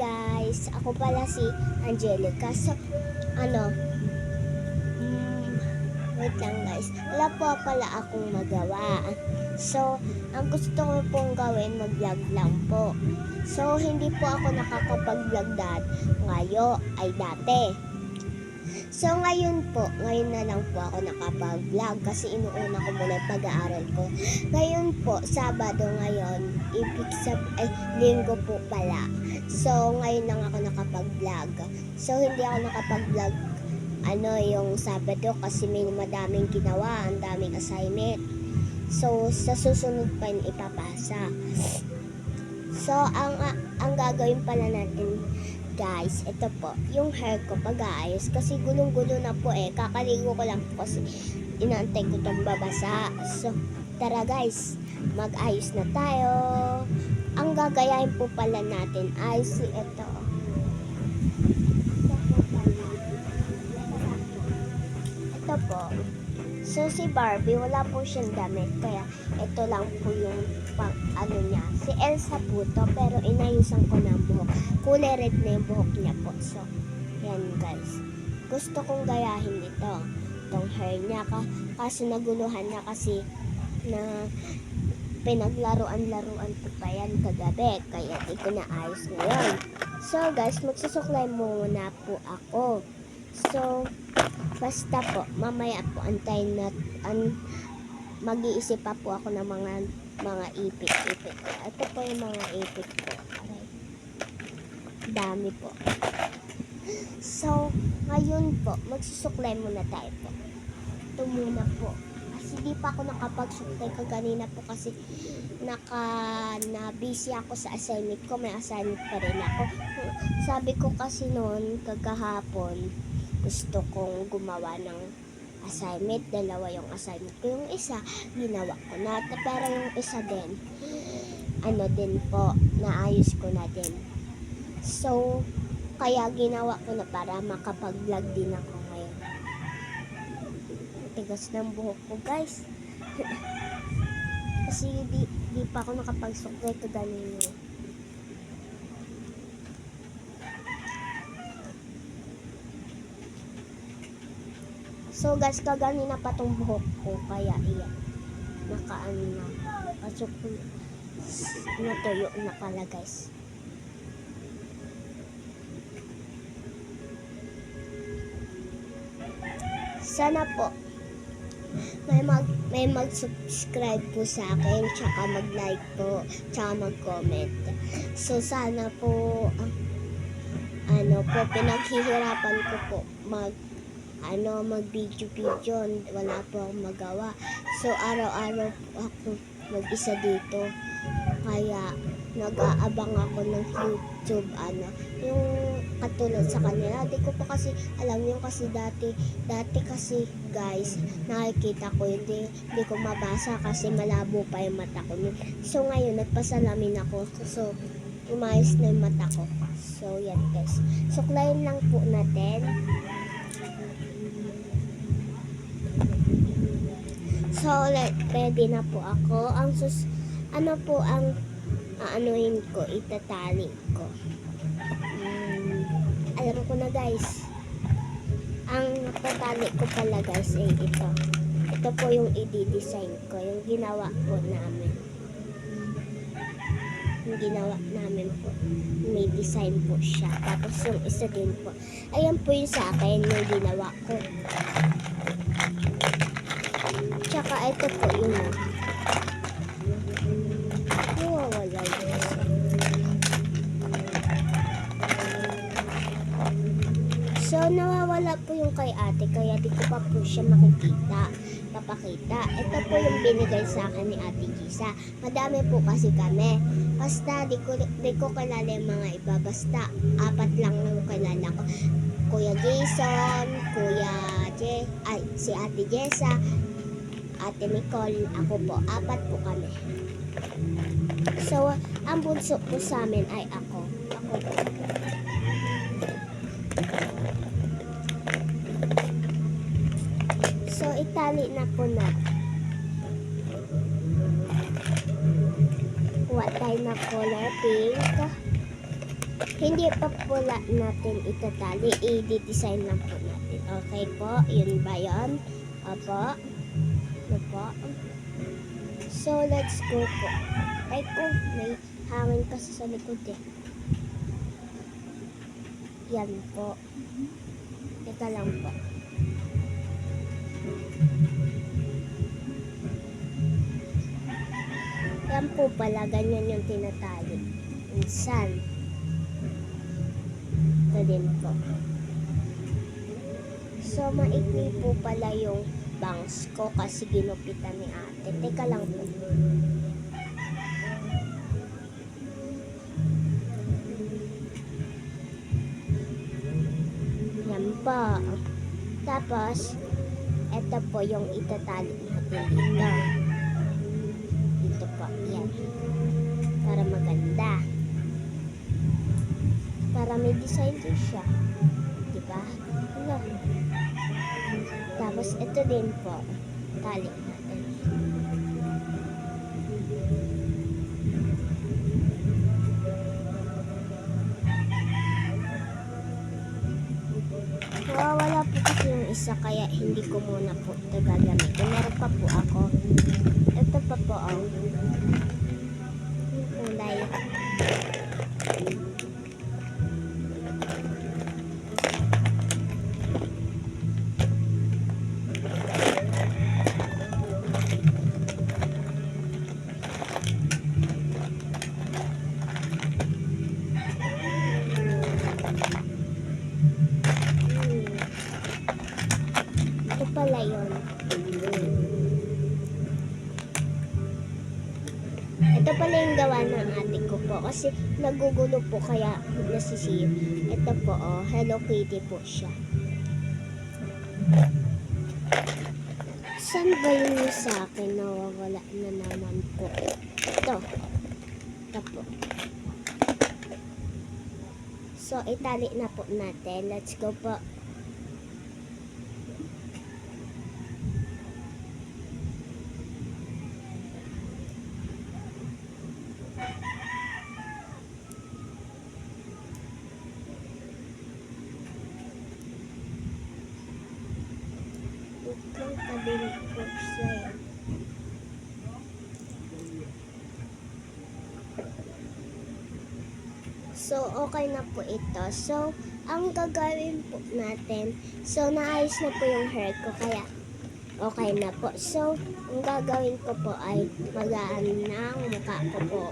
guys, ako pala si Angelica. So, wait lang guys. Wala po pala akong magawa. So, ang gusto ko pong gawin, mag-vlog lang po. So, hindi po ako nakakapag-vlog ngayon ay dati. So, ngayon na lang po ako nakapag-vlog kasi inuuna ko muna yung pag-aaral ko. Ngayon po, Sabado ngayon, Linggo po pala. So, ngayon lang ako nakapag-vlog. So, hindi ako nakapag-vlog yung Sabado kasi may madaming ginawa, ang daming assignment. So, sa susunod pa yun ipapasa. So, ang gagawin pala natin, guys, ito po, yung hair ko pag-aayos kasi gulong-gulo na po kakaligo ko lang po kasi inaantay ko itong babasa. So, tara guys, mag-ayos na tayo. Ang gagayahin po pala natin ay ito po. So, si Barbie, wala po siyang damit. Kaya, ito lang po yung niya. Si Elsa po to, pero inayusan ko ng buhok. Kulay red na yung buhok niya po. So, yan guys. Gusto kong gayahin ito. Itong hair niya. Kasi naguluhan niya kasi na pinaglaruan-laruan ko pa yan kagabi. Kaya di ko na ayos ngayon. So, guys, magsusuklay muna po ako. So, basta po, mamaya po antayin na mag-iisip pa po ako ng mga ipit-ipit ko. Ito po yung mga ipit ko. Okay. Dami po. So, ngayon po, magsusuklay muna tayo po. Ito muna po. Kasi di pa ako nakapagsuklay kaganina po kasi na-busy ako sa assignment ko. May assignment pa rin ako. Sabi ko kasi noon, kagahapon, gusto kong gumawa ng assignment. Dalawa yung assignment ko. Yung isa, ginawa ko na. Pero yung isa din, din po, naayos ko na din. So, kaya ginawa ko na para makapag-vlog din ako ngayon. Tigas ng buhok ko, guys. Kasi di pa ako nakapag-suklay kaganina. So guys, kaganina pa tong buhok ko, kaya iyan. Natuyo na pala guys. Sana po may mag-subscribe po sa akin, tsaka mag-like po, tsaka mag-comment. So sana po pinaghihirapan ko po mag-video, wala po akong magawa. So, araw-araw po ako mag-isa dito. Kaya, nag-aabang ako ng YouTube, yung katulad sa kanila. Di ko po kasi alam yung kasi dati kasi, guys, nakikita ko, hindi ko mabasa kasi malabo pa yung mata ko. So, ngayon, nagpasalamin ako. So, umayos na yung mata ko. So, yan, guys. Suklayin lang po natin. So, ready na po ako. Ang aanuhin ko, itatali ko. Alam ko na guys. Ang tatali ko pala guys ay ito. Ito po yung i-design ko. Yung ginawa po namin. Yung ginawa namin po. May design po siya. Tapos yung isa din po. Ayan po yung sa akin yung ginawa ko. Tsaka ito po yung wala yun. So, nawawala po yung kay ate, kaya di ko pa po siya papakita. Ito po yung binigay sa akin ni Ate Gisa. Madami po kasi kami. Basta, di ko kilala yung mga iba. Basta, 4 lang yung kilala ko. Kuya Jason, si Ate Jessa, Ate Nicole, ako po. 4 po kami. So, ang bunso po sa amin ay ako. Ako po. So, itali na po na. Kuha tayo na color pink. Hindi pa po natin itatali. I-design lang po natin. Okay po? Yun ba yun? Opo. Ano po? So, let's go po. Ay ko, may hangin kasi sa likod eh. Yan po. Ito lang po. Yan po pala, ganyan yung tinatali. Minsan. Ito din po. So, maikli po pala yung bangs ko kasi ginupitan ni ate. Teka lang po. Yan po. Tapos, ito po yung itatali natin dito. Dito po. Yan. Para maganda. Para may design din siya. Diba? Ano? Tapos, ito din po. Tali natin. Wala po kasi yung isa kaya hindi ko muna po ito gagamitin. Meron pa po ako. Ito pa po ang kulay. Ito pala yun. Ito pala yung gawa ng ate ko po kasi nagugulo po kaya nasisiyo. Ito po oh, Hello Kitty po siya. Saan ba yun yung sa akin? Nawawala na naman po. Ito. Ito po. So, itali na po natin. Let's go po. Itong tabi po siya. So, okay na po ito. So, ang gagawin po natin, so, naayos na po yung hair ko, kaya okay na po. So, ang gagawin ko po ay magaan ng mukha ko po.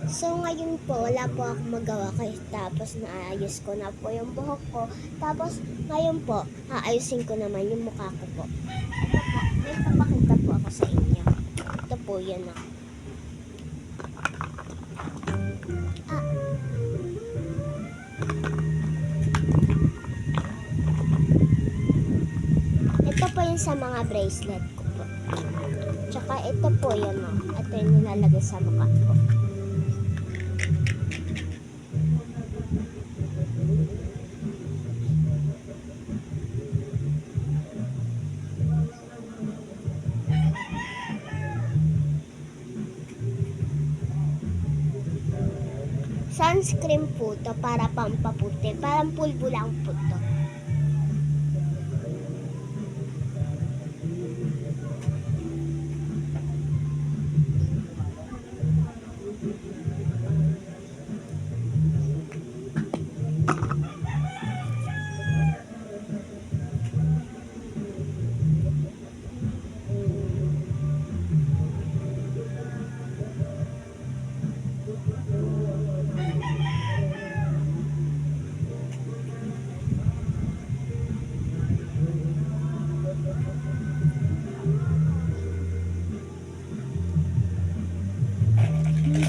So, ngayon po, wala po ako magawa kayo. Tapos, naayos ko na po yung buhok ko. Tapos, ngayon po, aayusin ko naman yung mukha ko po. Ito po, may papakita po ako sa inyo. Ito po, yun ako. Ito po yung sa mga bracelet ko po. Tsaka ito po yun o. Ito yung nilalagay sa mukha ko. Sunscreen po to para pampaputi. Parang pulbo lang po to.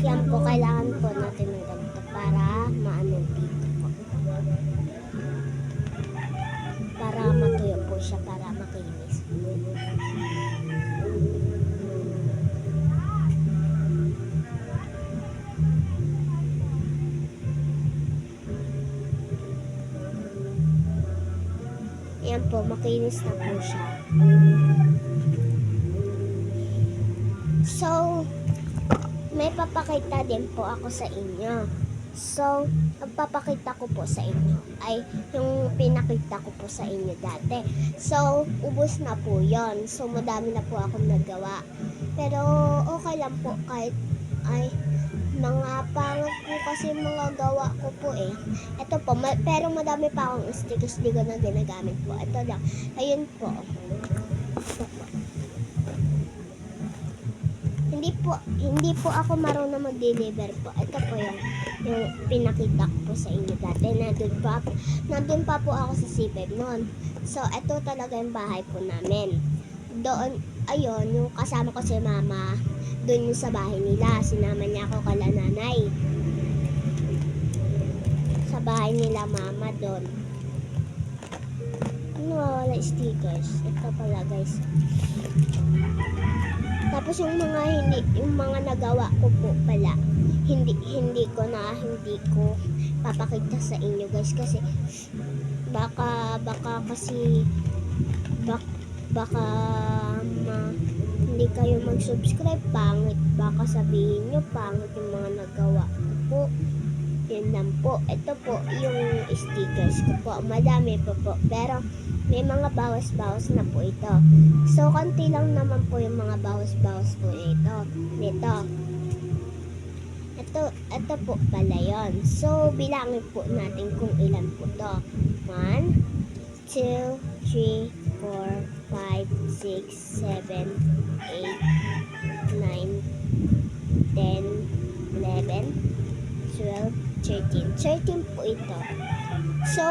Yan po, kailangan po natin ng ganito para maano dito po. Para matuyo po siya, para makinis. Yan po, makinis na po siya. So, may papakita din po ako sa inyo. So, ang papakita ko po sa inyo ay yung pinakita ko po sa inyo dati. So, ubos na po yon. So, madami na po akong nagawa. Pero, okay lang po kahit ay mga pangit po kasi mga gawa ko po eh. Ito po, pero madami pa akong stickers di ko na ginagamit po. Ito lang. Ayun po. Ito po. Hindi po ako marunong mag-deliver po. Ito po yung pinakita ko po sa inyo dati. Nandun pa po ako sa C5 noon. So, ito talaga yung bahay po namin. Doon, ayun, yung kasama ko si mama, doon yung sa bahay nila. Sinama niya ako kala nanay. Sa bahay nila mama doon. Ano wala stickers? Ito pala guys. Tapos yung mga nagawa ko po pala, hindi ko papakita sa inyo guys kasi baka kasi baka hindi kayo mag-subscribe, pangit, baka sabihin nyo pangit yung mga nagawa ko po. Yun lang po. Ito po yung stickers ko po. Madami po po. Pero may mga bawas-bawas na po ito. So, konti lang naman po yung mga bawas-bawas po ito. Nito. Ito po pala yun. So, bilangin po natin kung ilan po to. 1, 2, 3, 4, 5, 6, 7, 8, 9, 10, 11, 12, 13 po ito. So,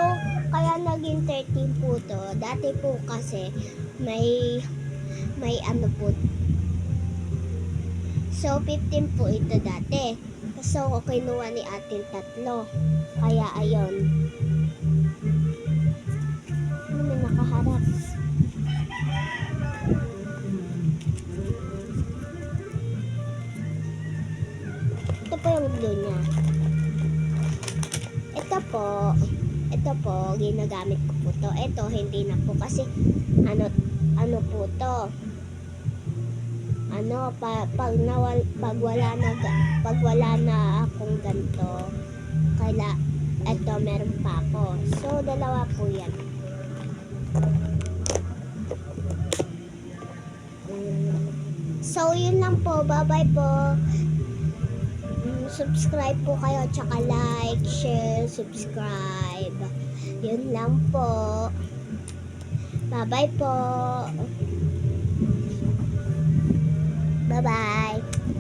kaya naging 13 po to. Dati po kasi may ano po. So, 15 po ito dati. So, kinuha ni ating tatlo. Kaya, ayun. Ano may nakaharap? Ito po yung glue niya. Ito po, ginagamit ko po to. Ito, hindi na po kasi, ano po to. Pag wala na akong ganito, ito, meron pa ako. So, dalawa po yan. So, yun lang po. Bye-bye po. Subscribe po kayo, tsaka like, share, subscribe. Yun lang po. Bye-bye po. Bye-bye.